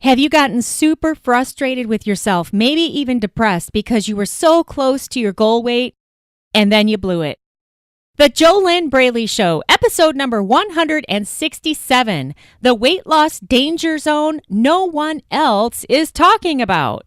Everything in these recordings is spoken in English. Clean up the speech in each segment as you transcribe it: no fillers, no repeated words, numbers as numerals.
Have you gotten super frustrated with yourself, maybe even depressed because you were so close to your goal weight and then you blew it? The JoLynn Braley Show, episode number 167, the weight loss danger zone no one else is talking about.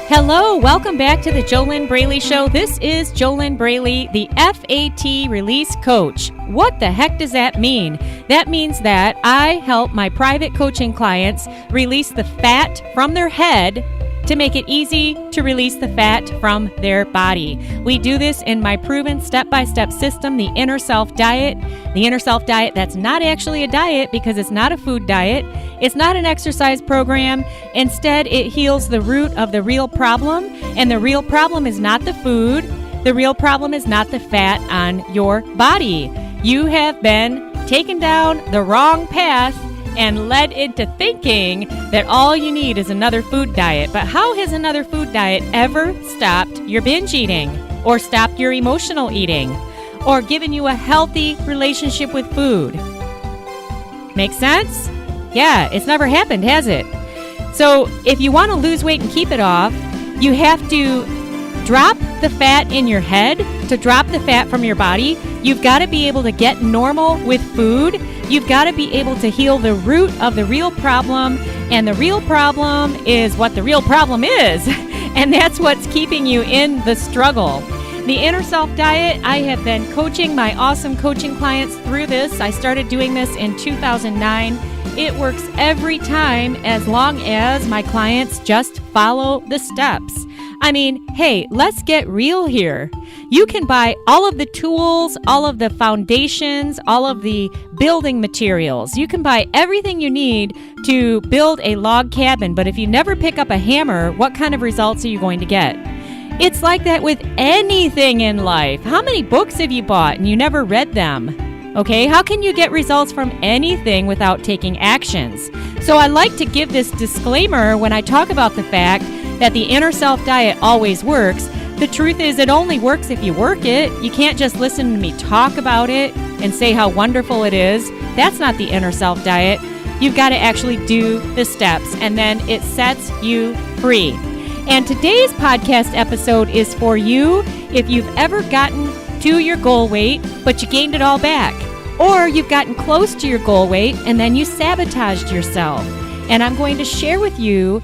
Hello, welcome back to the JoLynn Braley Show. This is JoLynn Braley, the FAT Release Coach. What the heck does that mean? That means that I help my private coaching clients release the fat from their head to make it easy to release the fat from their body. We do this in my proven step-by-step system, the Inner Self Diet. The Inner Self Diet, that's not actually a diet because it's not a food diet. It's not an exercise program. Instead, it heals the root of the real problem. And the real problem is not the food. The real problem is not the fat on your body. You have been taken down the wrong path and led into thinking that all you need is another food diet. But how has another food diet ever stopped your binge eating or stopped your emotional eating or given you a healthy relationship with food? Make sense? Yeah, it's never happened, has it? So if you want to lose weight and keep it off, you have to drop the fat in your head. To drop the fat from your body, you've got to be able to get normal with food. You've got to be able to heal the root of the real problem. And the real problem is what the real problem is. And that's what's keeping you in the struggle. The Inner Self Diet, I have been coaching my awesome coaching clients through this. I started doing this in 2009. It works every time as long as my clients just follow the steps. I mean, hey, let's get real here. You can buy all of the tools, all of the foundations, all of the building materials. You can buy everything you need to build a log cabin, but if you never pick up a hammer, what kind of results are you going to get? It's like that with anything in life. How many books have you bought and you never read them? Okay, how can you get results from anything without taking actions? So I like to give this disclaimer when I talk about the fact that the Inner Self Diet always works. The truth is it only works if you work it. You can't just listen to me talk about it and say how wonderful it is. That's not the Inner Self Diet. You've got to actually do the steps, and then it sets you free. And today's podcast episode is for you if you've ever gotten to your goal weight, but you gained it all back. Or you've gotten close to your goal weight and then you sabotaged yourself. And I'm going to share with you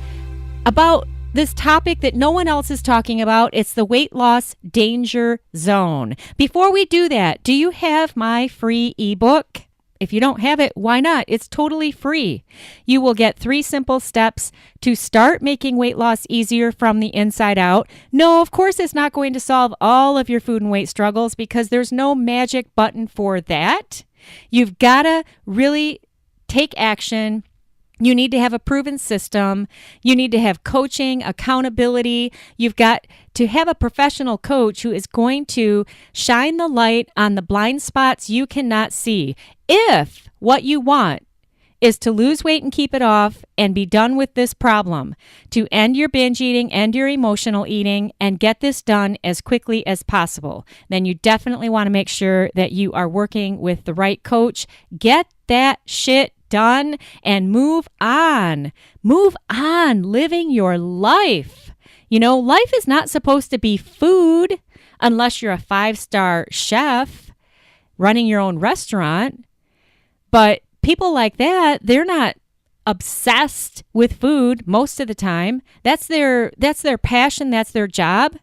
about this topic that no one else is talking about. It's the weight loss danger zone. Before we do that, do you have my free ebook? If you don't have it, why not? It's totally free. You will get 3 simple steps to start making weight loss easier from the inside out. No, of course, it's not going to solve all of your food and weight struggles because there's no magic button for that. You've got to really take action. You need to have a proven system. You need to have coaching, accountability. You've got to have a professional coach who is going to shine the light on the blind spots you cannot see. If what you want is to lose weight and keep it off and be done with this problem, to end your binge eating, end your emotional eating, and get this done as quickly as possible, then you definitely want to make sure that you are working with the right coach. Get that shit done and move on. Move on, living your life. You know, life is not supposed to be food unless you're a 5-star chef running your own restaurant. But people like that, they're not obsessed with food most of the time. That's their passion, that's their job.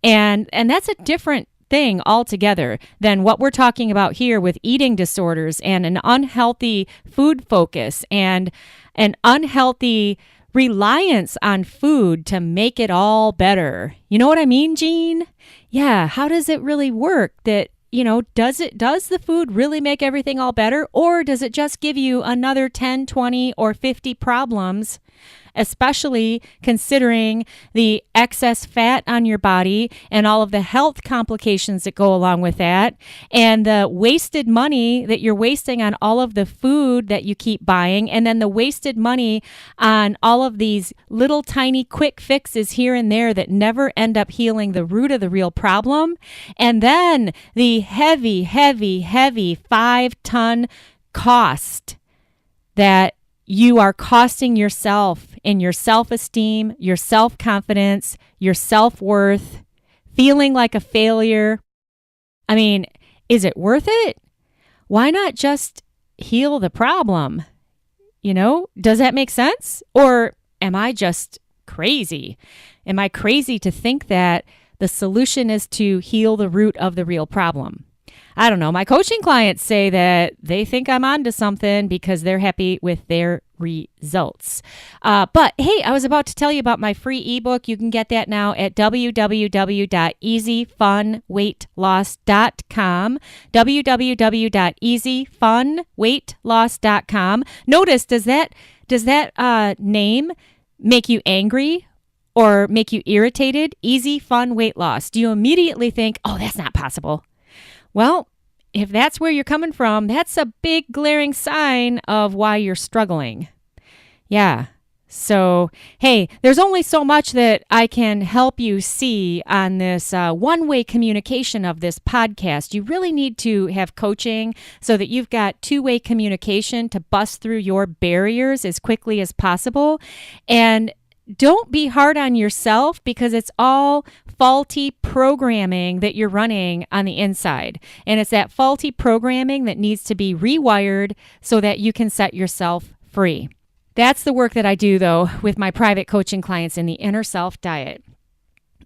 And that's a different thing altogether than what we're talking about here with eating disorders and an unhealthy food focus and an unhealthy reliance on food to make it all better. You know what I mean, Jean? Yeah, how does it really work that does the food really make everything all better, or does it just give you another 10, 20, or 50 problems, especially considering the excess fat on your body and all of the health complications that go along with that, and the wasted money that you're wasting on all of the food that you keep buying, and then the wasted money on all of these little tiny quick fixes here and there that never end up healing the root of the real problem, and then the heavy 5-ton cost that you are costing yourself in your self-esteem, your self-confidence, your self-worth, feeling like a failure. I mean, is it worth it? Why not just heal the problem? Does that make sense? Or am I just crazy? Am I crazy to think that the solution is to heal the root of the real problem? I don't know. My coaching clients say that they think I'm onto something because they're happy with their results. But hey, I was about to tell you about my free ebook. You can get that now at www.easyfunweightloss.com. www.easyfunweightloss.com. Notice, does that name make you angry or make you irritated? Easy Fun Weight Loss. Do you immediately think, oh, that's not possible? Well, if that's where you're coming from, that's a big glaring sign of why you're struggling. Yeah. So, hey, there's only so much that I can help you see on this one-way communication of this podcast. You really need to have coaching so that you've got two-way communication to bust through your barriers as quickly as possible. And don't be hard on yourself because it's all faulty programming that you're running on the inside. And it's that faulty programming that needs to be rewired so that you can set yourself free. That's the work that I do, though, with my private coaching clients in the Inner Self Diet.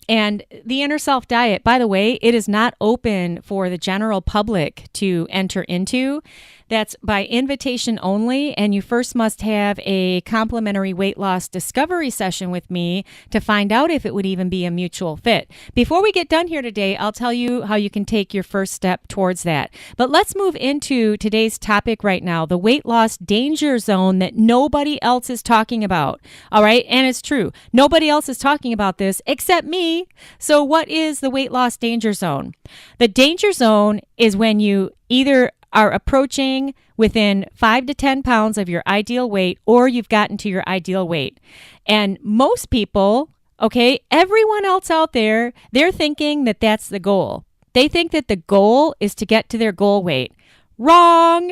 And the Inner Self Diet, by the way, it is not open for the general public to enter into. That's by invitation only, and you first must have a complimentary weight loss discovery session with me to find out if it would even be a mutual fit. Before we get done here today, I'll tell you how you can take your first step towards that. But let's move into today's topic right now, the weight loss danger zone that nobody else is talking about. All right, and it's true. Nobody else is talking about this except me. So what is the weight loss danger zone? The danger zone is when you either are approaching within 5 to 10 pounds of your ideal weight, or you've gotten to your ideal weight. And most people, okay, everyone else out there, they're thinking that that's the goal. They think that the goal is to get to their goal weight. Wrong.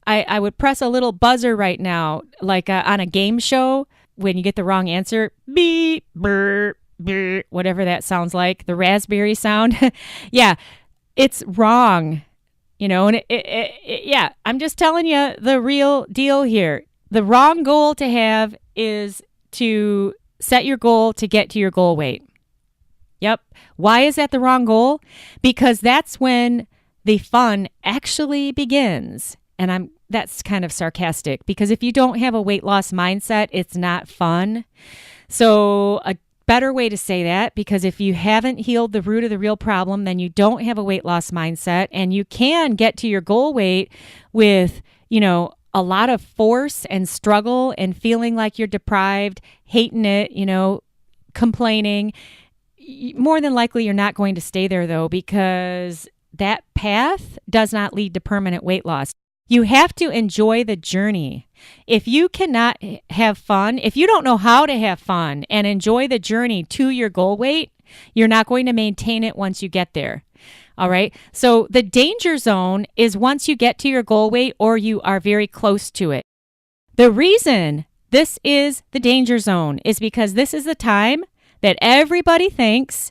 I would press a little buzzer right now, like on a game show, when you get the wrong answer, beep, brr, brr, whatever that sounds like, the raspberry sound. Yeah, it's wrong. And yeah, I'm just telling you the real deal here. The wrong goal to have is to set your goal to get to your goal weight. Yep. Why is that the wrong goal? Because that's when the fun actually begins. And that's kind of sarcastic, because if you don't have a weight loss mindset, it's not fun. So a better way to say that, because if you haven't healed the root of the real problem, then you don't have a weight loss mindset, and you can get to your goal weight with, a lot of force and struggle and feeling like you're deprived, hating it, complaining. More than likely, you're not going to stay there, though, because that path does not lead to permanent weight loss. You have to enjoy the journey. If you cannot have fun, if you don't know how to have fun and enjoy the journey to your goal weight, you're not going to maintain it once you get there. All right. So the danger zone is once you get to your goal weight or you are very close to it. The reason this is the danger zone is because this is the time that everybody thinks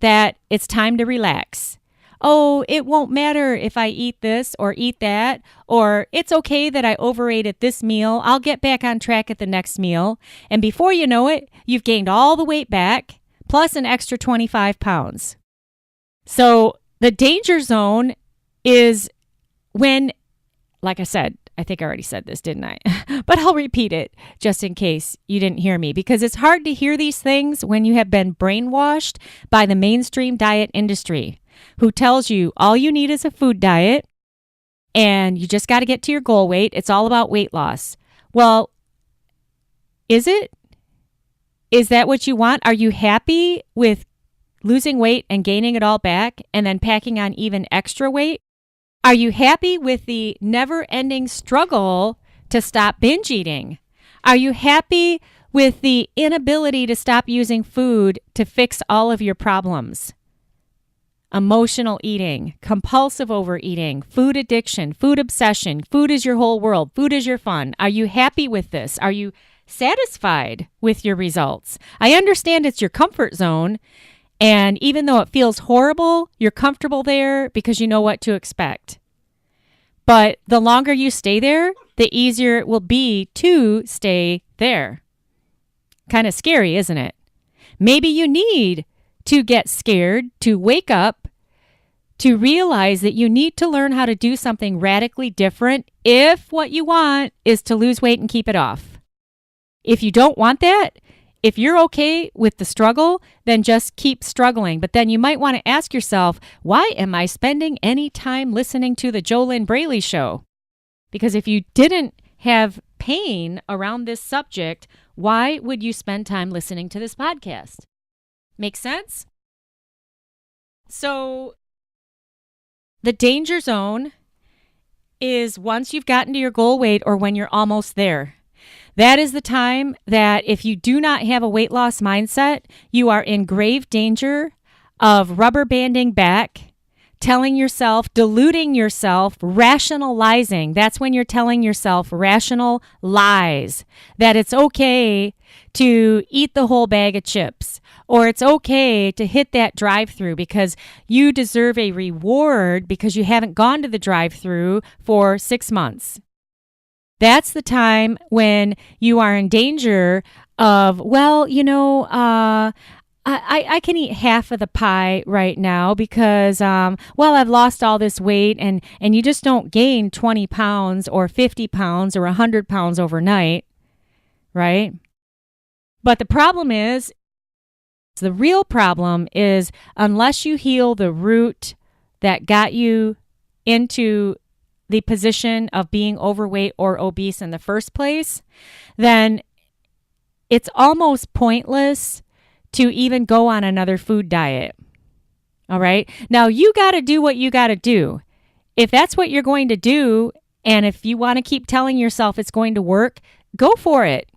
that it's time to relax. Oh, it won't matter if I eat this or eat that, or it's okay that I overate at this meal. I'll get back on track at the next meal. And before you know it, you've gained all the weight back, plus an extra 25 pounds. So the danger zone is when, like I said, I think I already said this, didn't I? But I'll repeat it just in case you didn't hear me, because it's hard to hear these things when you have been brainwashed by the mainstream diet industry. who tells you all you need is a food diet and you just got to get to your goal weight. It's all about weight loss. Well, is it? Is that what you want? Are you happy with losing weight and gaining it all back and then packing on even extra weight? Are you happy with the never-ending struggle to stop binge eating? Are you happy with the inability to stop using food to fix all of your problems? Emotional eating, compulsive overeating, food addiction, food obsession, food is your whole world, food is your fun. Are you happy with this? Are you satisfied with your results? I understand it's your comfort zone, and even though it feels horrible, you're comfortable there because you know what to expect. But the longer you stay there, the easier it will be to stay there. Kind of scary, isn't it? Maybe you need to get scared, to wake up, to realize that you need to learn how to do something radically different if what you want is to lose weight and keep it off. If you don't want that, if you're okay with the struggle, then just keep struggling. But then you might want to ask yourself, why am I spending any time listening to the JoLynn Braley show? Because if you didn't have pain around this subject, why would you spend time listening to this podcast? Make sense? So the danger zone is once you've gotten to your goal weight or when you're almost there. That is the time that if you do not have a weight loss mindset, you are in grave danger of rubber banding back, telling yourself, deluding yourself, rationalizing. That's when you're telling yourself rational lies, that it's okay to eat the whole bag of chips, or it's okay to hit that drive-through because you deserve a reward because you haven't gone to the drive-through for 6 months. That's the time when you are in danger of, I can eat half of the pie right now because, I've lost all this weight and you just don't gain 20 pounds or 50 pounds or 100 pounds overnight, right? But the real problem is unless you heal the root that got you into the position of being overweight or obese in the first place, then it's almost pointless to even go on another food diet. All right. Now you got to do what you got to do. If that's what you're going to do, and if you want to keep telling yourself it's going to work, go for it.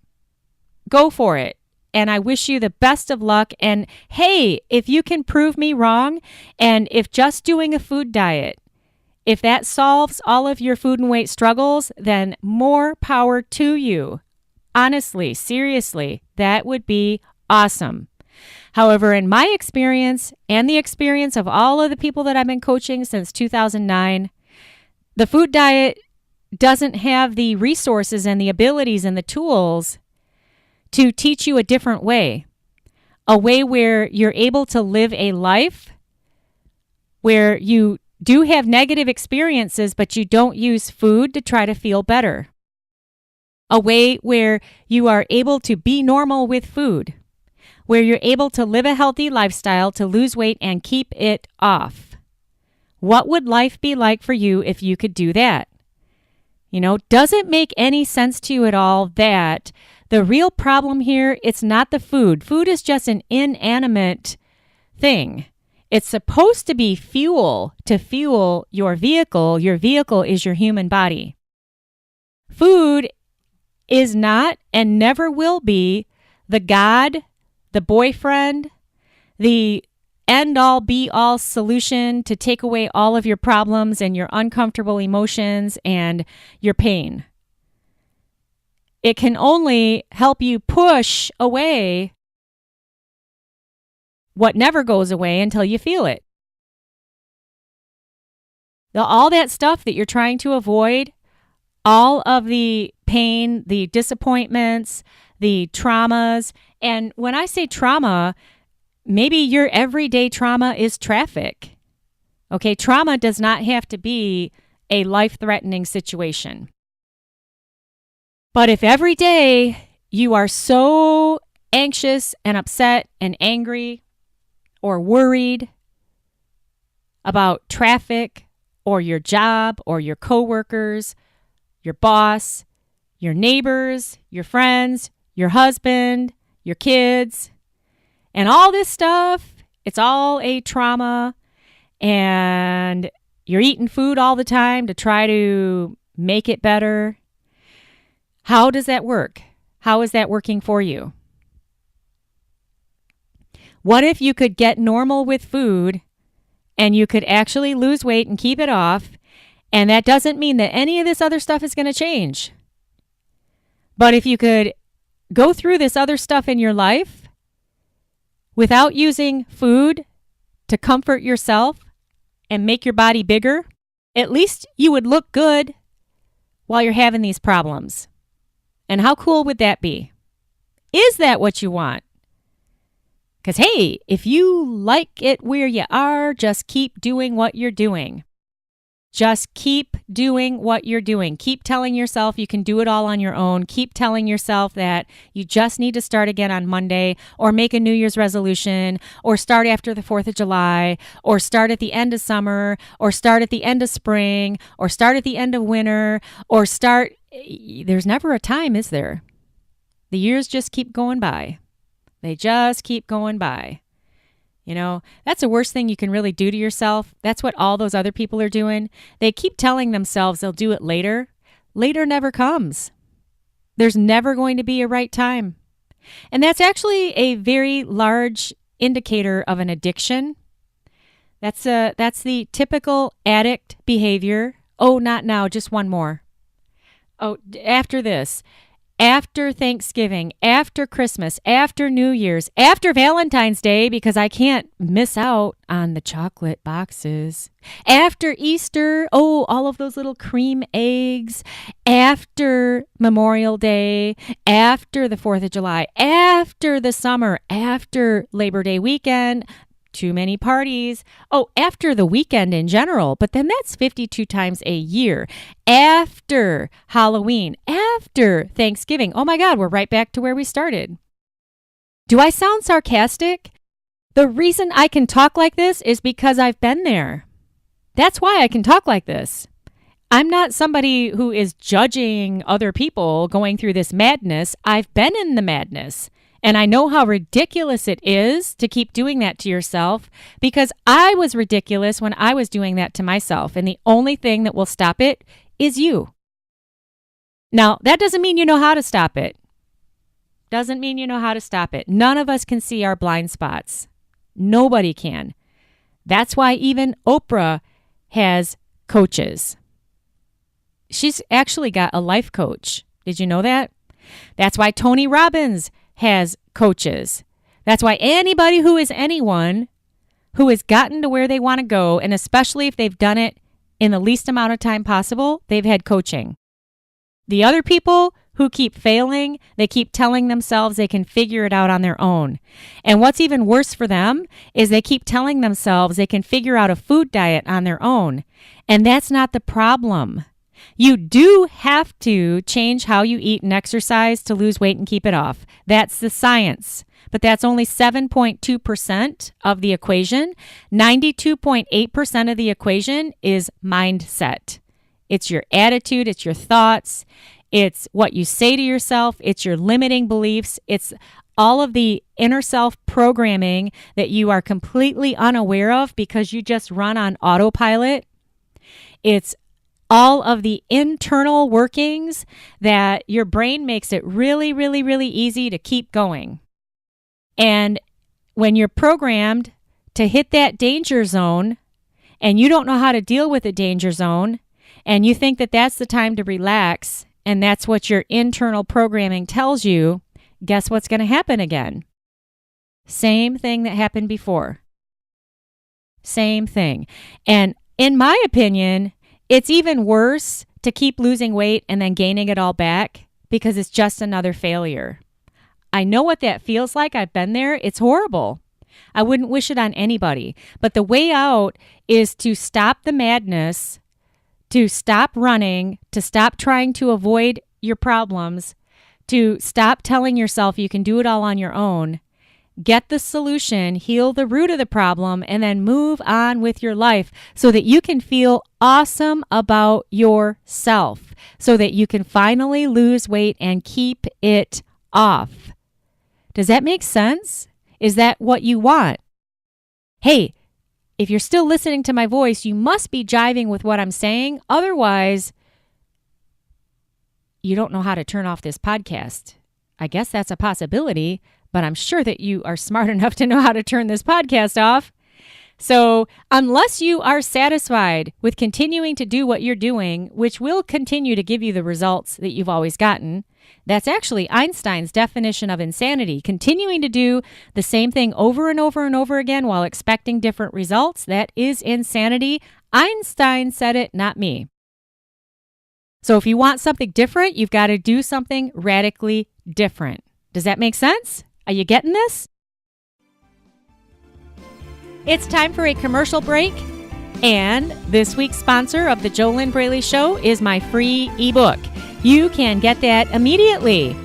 Go for it. And I wish you the best of luck. And hey, if you can prove me wrong, and if just doing a food diet, if that solves all of your food and weight struggles, then more power to you. Honestly, seriously, that would be awesome. However, in my experience and the experience of all of the people that I've been coaching since 2009, the food diet doesn't have the resources and the abilities and the tools to teach you a different way, a way where you're able to live a life where you do have negative experiences, but you don't use food to try to feel better. A way where you are able to be normal with food, where you're able to live a healthy lifestyle, to lose weight and keep it off. What would life be like for you if you could do that? Does it make any sense to you at all that the real problem here, it's not the food. Food is just an inanimate thing. It's supposed to be fuel to fuel your vehicle. Your vehicle is your human body. Food is not and never will be the God, the boyfriend, the end-all, be-all solution to take away all of your problems and your uncomfortable emotions and your pain. It can only help you push away what never goes away until you feel it. All that stuff that you're trying to avoid, all of the pain, the disappointments, the traumas, and when I say trauma, maybe your everyday trauma is traffic. Okay, trauma does not have to be a life-threatening situation. But if every day you are so anxious and upset and angry or worried about traffic or your job or your coworkers, your boss, your neighbors, your friends, your husband, your kids, and all this stuff, it's all a trauma, and you're eating food all the time to try to make it better. How does that work? How is that working for you? What if you could get normal with food and you could actually lose weight and keep it off, and that doesn't mean that any of this other stuff is going to change. But if you could go through this other stuff in your life without using food to comfort yourself and make your body bigger, at least you would look good while you're having these problems. And how cool would that be? Is that what you want? Because, hey, if you like it where you are, just keep doing what you're doing. Just keep doing what you're doing. Keep telling yourself you can do it all on your own. Keep telling yourself that you just need to start again on Monday, or make a New Year's resolution, or start after the 4th of July, or start at the end of summer, or start at the end of spring, or start at the end of winter, or start. There's never a time, is there? The years just keep going by. They just keep going by. You know, that's the worst thing you can really do to yourself. That's what all those other people are doing. They keep telling themselves they'll do it later. Later never comes. There's never going to be a right time. And that's actually a very large indicator of an addiction. That's the typical addict behavior. Oh, not now, just one more. Oh, after this. After Thanksgiving, after Christmas, after New Year's, after Valentine's Day, because I can't miss out on the chocolate boxes. After Easter, oh, all of those little cream eggs. After Memorial Day, after the 4th of July, after the summer, after Labor Day weekend. Too many parties. Oh, after the weekend in general, but then that's 52 times a year. After Halloween, after Thanksgiving. Oh my God, we're right back to where we started. Do I sound sarcastic? The reason I can talk like this is because I've been there. That's why I can talk like this. I'm not somebody who is judging other people going through this madness. I've been in the madness. And I know how ridiculous it is to keep doing that to yourself, because I was ridiculous when I was doing that to myself. And the only thing that will stop it is you. Now, that doesn't mean you know how to stop it. Doesn't mean you know how to stop it. None of us can see our blind spots. Nobody can. That's why even Oprah has coaches. She's actually got a life coach. Did you know that? That's why Tony Robbins has coaches. That's why anybody who is anyone who has gotten to where they want to go, and especially if they've done it in the least amount of time possible, they've had coaching. The other people who keep failing, they keep telling themselves they can figure it out on their own. And what's even worse for them is they keep telling themselves they can figure out a food diet on their own. And that's not the problem. You do have to change how you eat and exercise to lose weight and keep it off. That's the science. But that's only 7.2% of the equation. 92.8% of the equation is mindset. It's your attitude, it's your thoughts, it's what you say to yourself, it's your limiting beliefs, it's all of the inner self programming that you are completely unaware of because you just run on autopilot. It's all of the internal workings that your brain makes it really, really, really easy to keep going. And when you're programmed to hit that danger zone and you don't know how to deal with the danger zone and you think that that's the time to relax and that's what your internal programming tells you, guess what's going to happen again? Same thing that happened before. Same thing. And in my opinion, it's even worse to keep losing weight and then gaining it all back because it's just another failure. I know what that feels like. I've been there. It's horrible. I wouldn't wish it on anybody. But the way out is to stop the madness, to stop running, to stop trying to avoid your problems, to stop telling yourself you can do it all on your own, get the solution, heal the root of the problem, and then move on with your life so that you can feel awesome about yourself, so that you can finally lose weight and keep it off. Does that make sense? Is that what you want? Hey, if you're still listening to my voice, you must be jiving with what I'm saying. Otherwise, you don't know how to turn off this podcast. I guess that's a possibility, but I'm sure that you are smart enough to know how to turn this podcast off. So unless you are satisfied with continuing to do what you're doing, which will continue to give you the results that you've always gotten, that's actually Einstein's definition of insanity. Continuing to do the same thing over and over and over again while expecting different results, that is insanity. Einstein said it, not me. So if you want something different, you've got to do something radically different. Does that make sense? Are you getting this? It's time for a commercial break, and this week's sponsor of the JoLynn Braley Show is my free ebook. You can get that immediately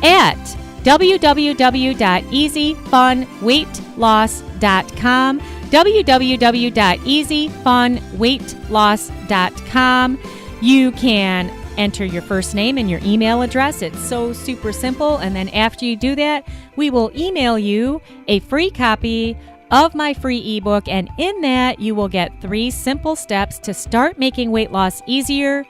at www.easyfunweightloss.com, www.easyfunweightloss.com. You can enter your first name and your email address. It's so super simple, and then after you do that, we will email you a free copy of my free ebook, and in that you will get 3 simple steps to start making weight loss easier.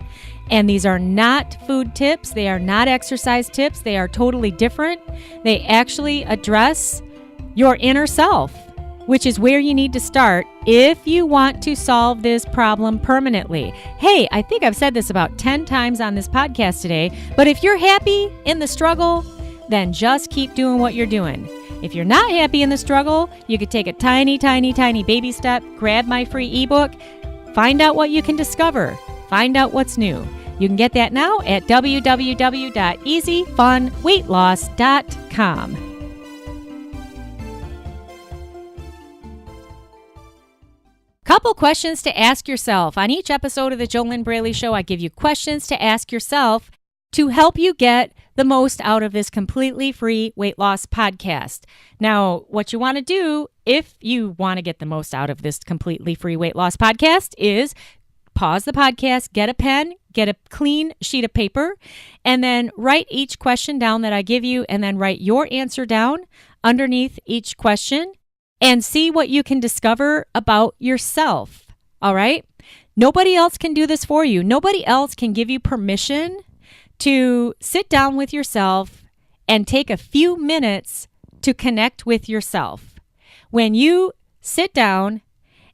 And these are not food tips, they are not exercise tips, they are totally different. They actually address your inner self, which is where you need to start if you want to solve this problem permanently. Hey, I think I've said this about 10 times on this podcast today, but if you're happy in the struggle, then just keep doing what you're doing. If you're not happy in the struggle, you could take a tiny, tiny, tiny baby step, grab my free ebook, find out what you can discover, find out what's new. You can get that now at www.easyfunweightloss.com. Couple questions to ask yourself. On each episode of the JoLynn Braley Show, I give you questions to ask yourself to help you get the most out of this completely free weight loss podcast. Now, what you want to do if you want to get the most out of this completely free weight loss podcast is pause the podcast, get a pen, get a clean sheet of paper, and then write each question down that I give you, and then write your answer down underneath each question and see what you can discover about yourself. All right? Nobody else can do this for you. Nobody else can give you permission to sit down with yourself and take a few minutes to connect with yourself. When you sit down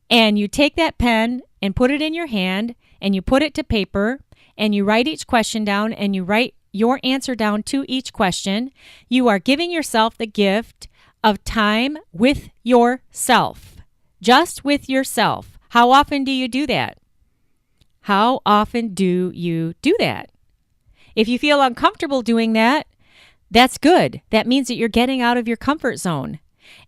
and you take that pen and put it in your hand and you put it to paper and you write each question down and you write your answer down to each question, you are giving yourself the gift of time with yourself, just with yourself. How often do you do that? How often do you do that? If you feel uncomfortable doing that, that's good. That means that you're getting out of your comfort zone.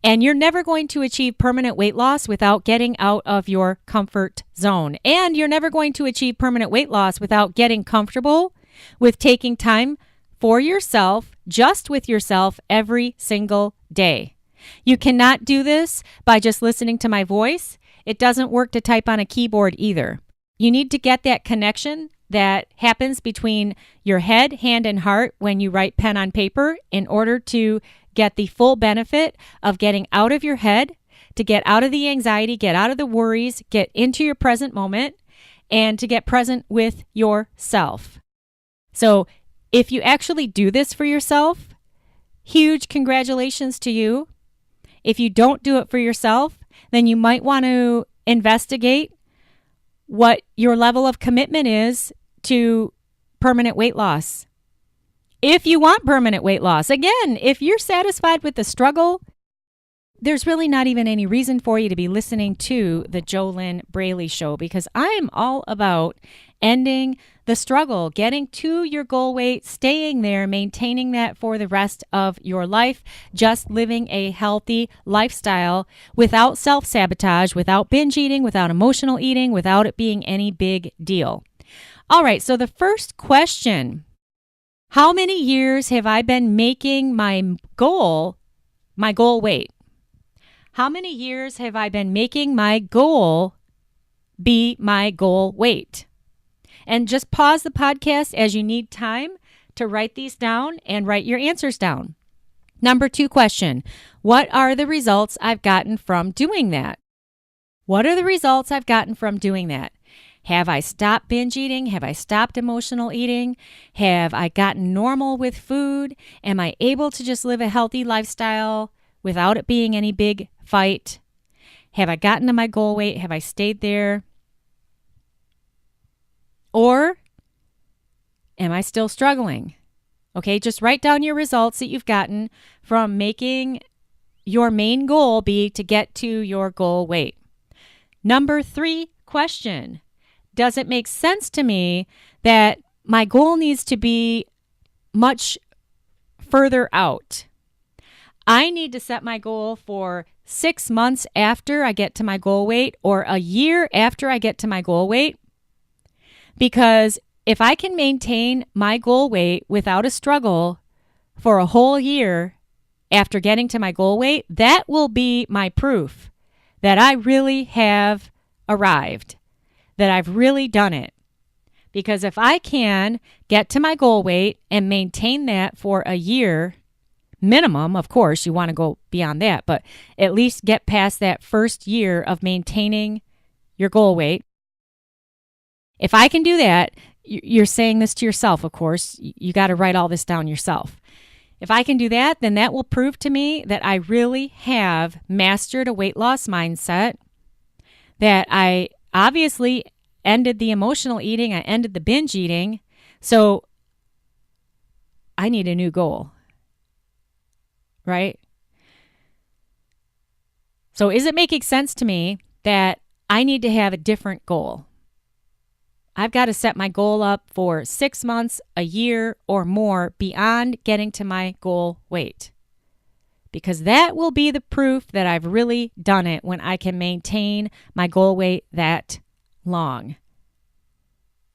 And you're never going to achieve permanent weight loss without getting out of your comfort zone. And you're never going to achieve permanent weight loss without getting comfortable with taking time for yourself, just with yourself, every single day. You cannot do this by just listening to my voice. It doesn't work to type on a keyboard either. You need to get that connection that happens between your head, hand, and heart when you write pen on paper in order to get the full benefit of getting out of your head, to get out of the anxiety, get out of the worries, get into your present moment, and to get present with yourself. So if you actually do this for yourself, huge congratulations to you. If you don't do it for yourself, then you might want to investigate what your level of commitment is to permanent weight loss. If you want permanent weight loss, again, if you're satisfied with the struggle, there's really not even any reason for you to be listening to the JoLynn Braley Show, because I am all about ending the struggle, getting to your goal weight, staying there, maintaining that for the rest of your life, just living a healthy lifestyle without self-sabotage, without binge eating, without emotional eating, without it being any big deal. All right, so the first question: how many years have I been making my goal my goal weight. How many years have I been making my goal be my goal weight? And just pause the podcast as you need time to write these down and write your answers down. Number 2 question, what are the results I've gotten from doing that? What are the results I've gotten from doing that? Have I stopped binge eating? Have I stopped emotional eating? Have I gotten normal with food? Am I able to just live a healthy lifestyle without it being any big fight? Have I gotten to my goal weight? Have I stayed there? Or am I still struggling? Okay, just write down your results that you've gotten from making your main goal be to get to your goal weight. Number 3 question. Does it make sense to me that my goal needs to be much further out? I need to set my goal for 6 months after I get to my goal weight or a year after I get to my goal weight. Because if I can maintain my goal weight without a struggle for a whole year after getting to my goal weight, that will be my proof that I really have arrived, that I've really done it. Because if I can get to my goal weight and maintain that for a year, minimum, of course, you want to go beyond that, but at least get past that first year of maintaining your goal weight. If I can do that, you're saying this to yourself, of course. You got to write all this down yourself. If I can do that, then that will prove to me that I really have mastered a weight loss mindset, that I obviously ended the emotional eating, I ended the binge eating, so I need a new goal, right? So is it making sense to me that I need to have a different goal? I've got to set my goal up for 6 months, a year, or more beyond getting to my goal weight. Because that will be the proof that I've really done it when I can maintain my goal weight that long.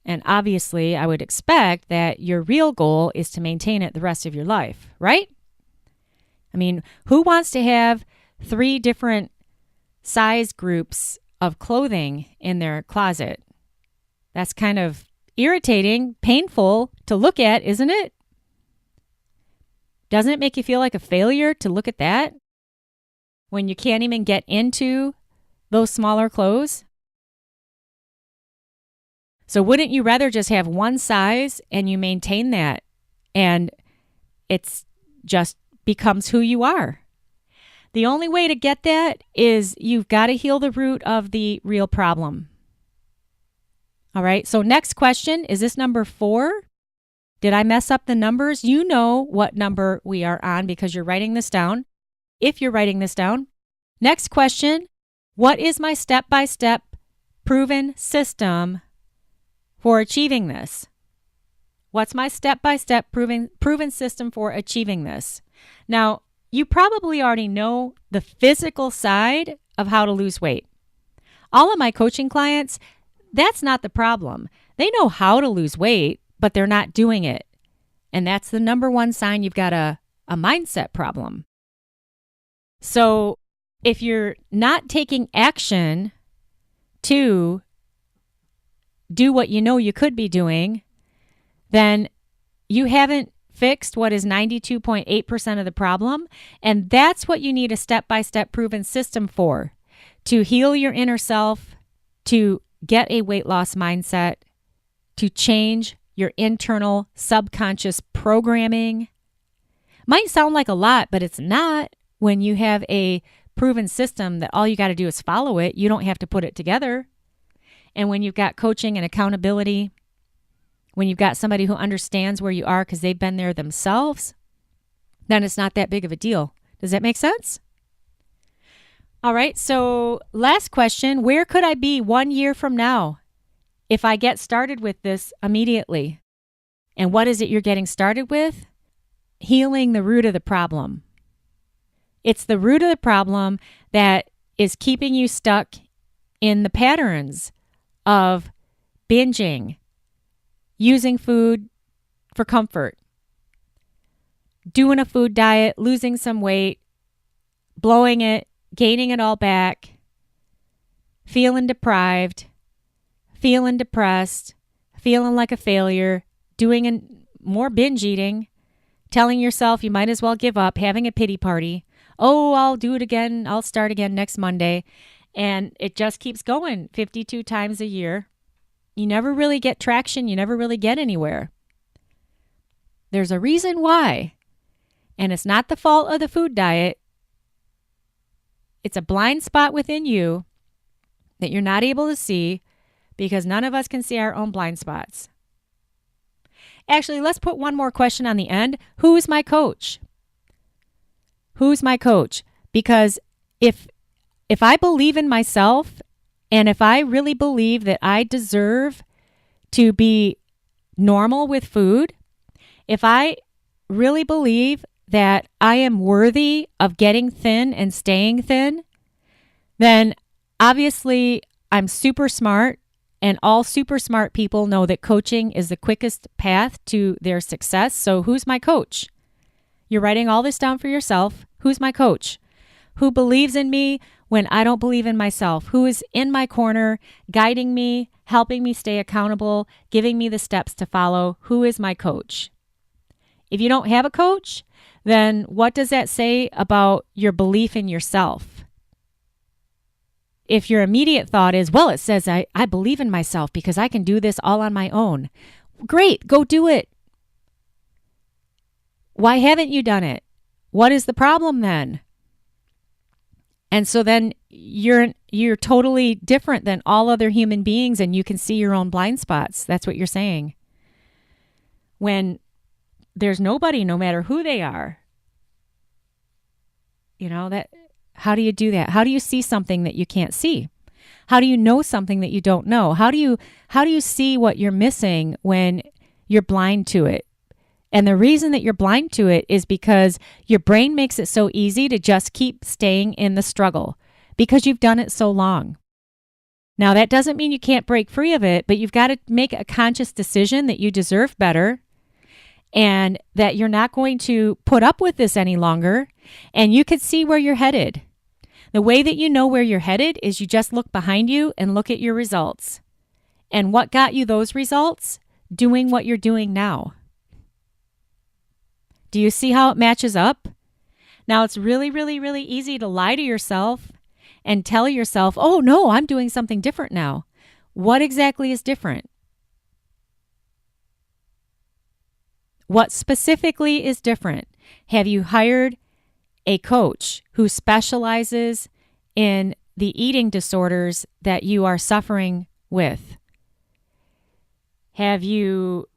And obviously, I would expect that your real goal is to maintain it the rest of your life, right? I mean, who wants to have 3 different size groups of clothing in their closet? That's kind of irritating, painful to look at, isn't it? Doesn't it make you feel like a failure to look at that when you can't even get into those smaller clothes? So wouldn't you rather just have one size and you maintain that and it's just becomes who you are? The only way to get that is you've got to heal the root of the real problem. All right, so next question, is this number 4? Did I mess up the numbers? You know what number we are on because you're writing this down. If you're writing this down. Next question, what is my step-by-step proven system for achieving this? What's my step-by-step proven system for achieving this? Now, you probably already know the physical side of how to lose weight. All of my coaching clients, that's not the problem. They know how to lose weight, but they're not doing it. And that's the number 1 sign you've got a mindset problem. So if you're not taking action to do what you know you could be doing, then you haven't fixed what is 92.8% of the problem. And that's what you need a step-by-step proven system for, to heal your inner self, to get a weight loss mindset, to change your internal subconscious programming. Might sound like a lot, but it's not when you have a proven system that all you got to do is follow it. You don't have to put it together. And when you've got coaching and accountability, when you've got somebody who understands where you are because they've been there themselves, then it's not that big of a deal. Does that make sense? All right, so last question, where could I be 1 year from now if I get started with this immediately? And what is it you're getting started with? Healing the root of the problem. It's the root of the problem that is keeping you stuck in the patterns of binging, using food for comfort, doing a food diet, losing some weight, blowing it, gaining it all back, feeling deprived, feeling depressed, feeling like a failure, doing more binge eating, telling yourself you might as well give up, having a pity party. Oh, I'll do it again. I'll start again next Monday. And it just keeps going 52 times a year. You never really get traction. You never really get anywhere. There's a reason why. And it's not the fault of the food diet. It's a blind spot within you that you're not able to see because none of us can see our own blind spots. Actually, let's put one more question on the end. Who's my coach? Who's my coach? Because if I believe in myself and if I really believe that I deserve to be normal with food, if I really believe that I am worthy of getting thin and staying thin, then obviously I'm super smart, and all super smart people know that coaching is the quickest path to their success. So who's my coach? You're writing all this down for yourself. Who's my coach? Who believes in me when I don't believe in myself? Who is in my corner, guiding me, helping me stay accountable, giving me the steps to follow? Who is my coach? If you don't have a coach, then what does that say about your belief in yourself? If your immediate thought is, well, it says I believe in myself because I can do this all on my own. Great, go do it. Why haven't you done it? What is the problem then? And so then you're totally different than all other human beings and you can see your own blind spots. That's what you're saying. When there's nobody, no matter who they are, how do you do that? How do you see something that you can't see? How do you know something that you don't know? How do you see what you're missing when you're blind to it? And the reason that you're blind to it is because your brain makes it so easy to just keep staying in the struggle because you've done it so long. Now, that doesn't mean you can't break free of it, but you've got to make a conscious decision that you deserve better and that you're not going to put up with this any longer, and you can see where you're headed. The way that you know where you're headed is you just look behind you and look at your results. And what got you those results? Doing what you're doing now. Do you see how it matches up? Now, it's really, really, really easy to lie to yourself and tell yourself, oh, no, I'm doing something different now. What exactly is different? What specifically is different? Have you hired a coach who specializes in the eating disorders that you are suffering with? Have you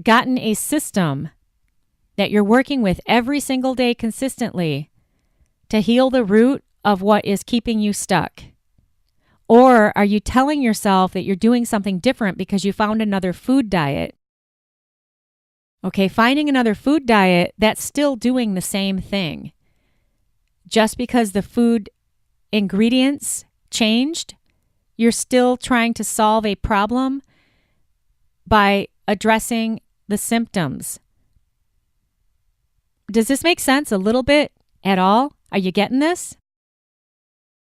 gotten a system that you're working with every single day consistently to heal the root of what is keeping you stuck? Or are you telling yourself that you're doing something different because you found another food diet? Okay, finding another food diet, that's still doing the same thing. Just because the food ingredients changed, you're still trying to solve a problem by addressing the symptoms. Does this make sense a little bit at all? Are you getting this?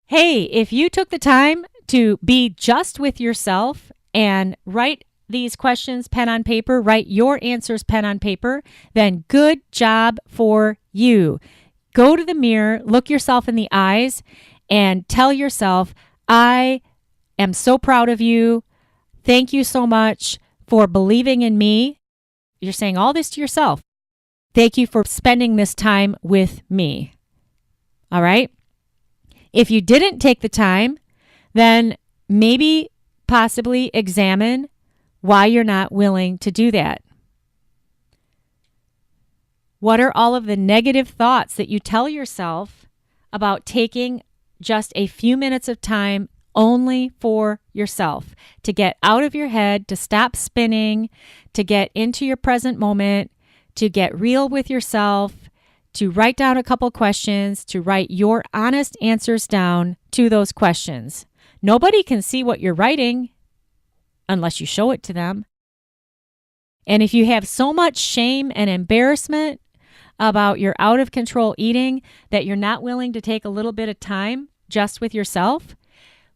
Hey, if you took the time to be just with yourself and write these questions pen on paper, write your answers pen on paper, then good job for you. Go to the mirror, look yourself in the eyes, and tell yourself, I am so proud of you. Thank you so much for believing in me. You're saying all this to yourself. Thank you for spending this time with me. All right? If you didn't take the time, then maybe possibly examine why you're not willing to do that. What are all of the negative thoughts that you tell yourself about taking just a few minutes of time only for yourself, to get out of your head, to stop spinning, to get into your present moment, to get real with yourself, to write down a couple questions, to write your honest answers down to those questions. Nobody can see what you're writing unless you show it to them. And if you have so much shame and embarrassment about your out of control eating, that you're not willing to take a little bit of time just with yourself?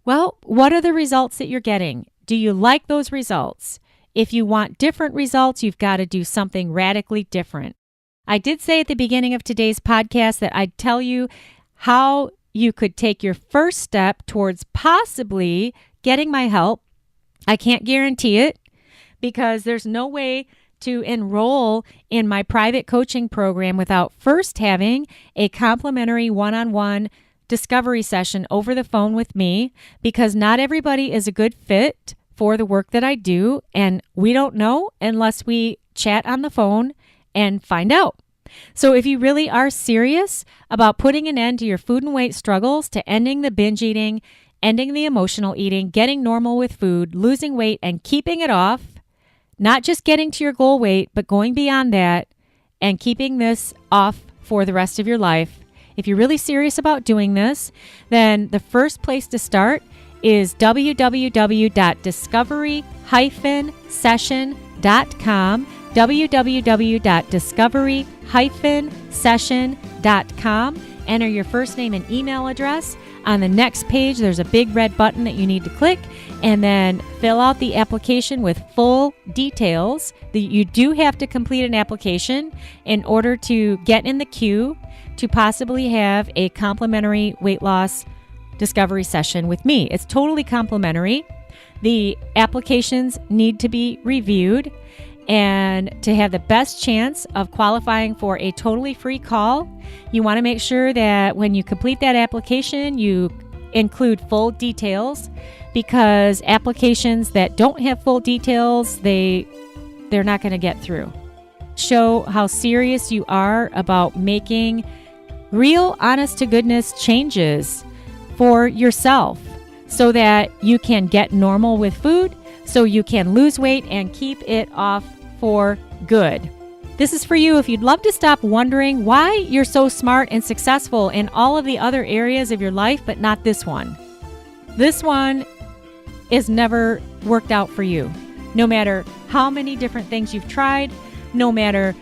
Well, what are the results that you're getting? Do you like those results? If you want different results, you've got to do something radically different. I did say at the beginning of today's podcast that I'd tell you how you could take your first step towards possibly getting my help. I can't guarantee it because there's no way to enroll in my private coaching program without first having a complimentary one-on-one discovery session over the phone with me, because not everybody is a good fit for the work that I do, and we don't know unless we chat on the phone and find out. So if you really are serious about putting an end to your food and weight struggles, to ending the binge eating, ending the emotional eating, getting normal with food, losing weight and keeping it off, not just getting to your goal weight, but going beyond that and keeping this off for the rest of your life, if you're really serious about doing this, then the first place to start is www.discovery-session.com, www.discovery-session.com. Enter your first name and email address. On the next page, there's a big red button that you need to click, and then fill out the application with full details. You do have to complete an application in order to get in the queue to possibly have a complimentary weight loss discovery session with me. It's totally complimentary. The applications need to be reviewed, and to have the best chance of qualifying for a totally free call, you want to make sure that when you complete that application, you include full details, because applications that don't have full details, they're not going to get through. Show how serious you are about making real, honest to goodness changes for yourself so that you can get normal with food, so you can lose weight and keep it off for good. This is for you if you'd love to stop wondering why you're so smart and successful in all of the other areas of your life, but not this one. This one is never worked out for you. No matter how many different things you've tried, no matter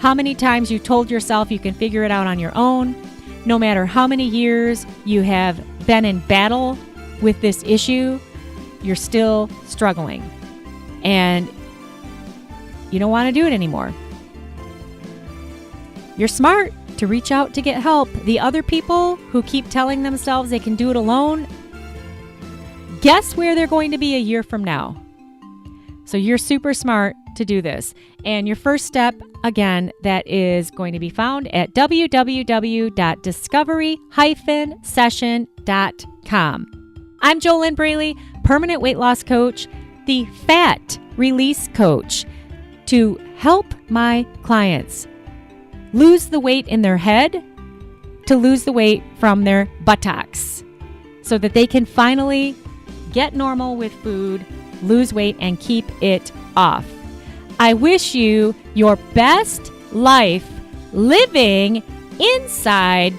how many times you told yourself you can figure it out on your own, no matter how many years you have been in battle with this issue, you're still struggling. And you don't want to do it anymore. You're smart to reach out to get help. The other people who keep telling themselves they can do it alone, guess where they're going to be a year from now? So you're super smart to do this. And your first step, again, that is going to be found at www.discovery-session.com. I'm JoLynn Braley, permanent weight loss coach, the fat release coach, to help my clients lose the weight in their head, to lose the weight from their buttocks, so that they can finally get normal with food, lose weight, and keep it off. I wish you your best life living inside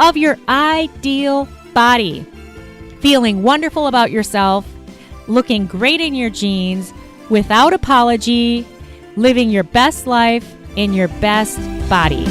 of your ideal body, feeling wonderful about yourself, looking great in your jeans, without apology, living your best life in your best body.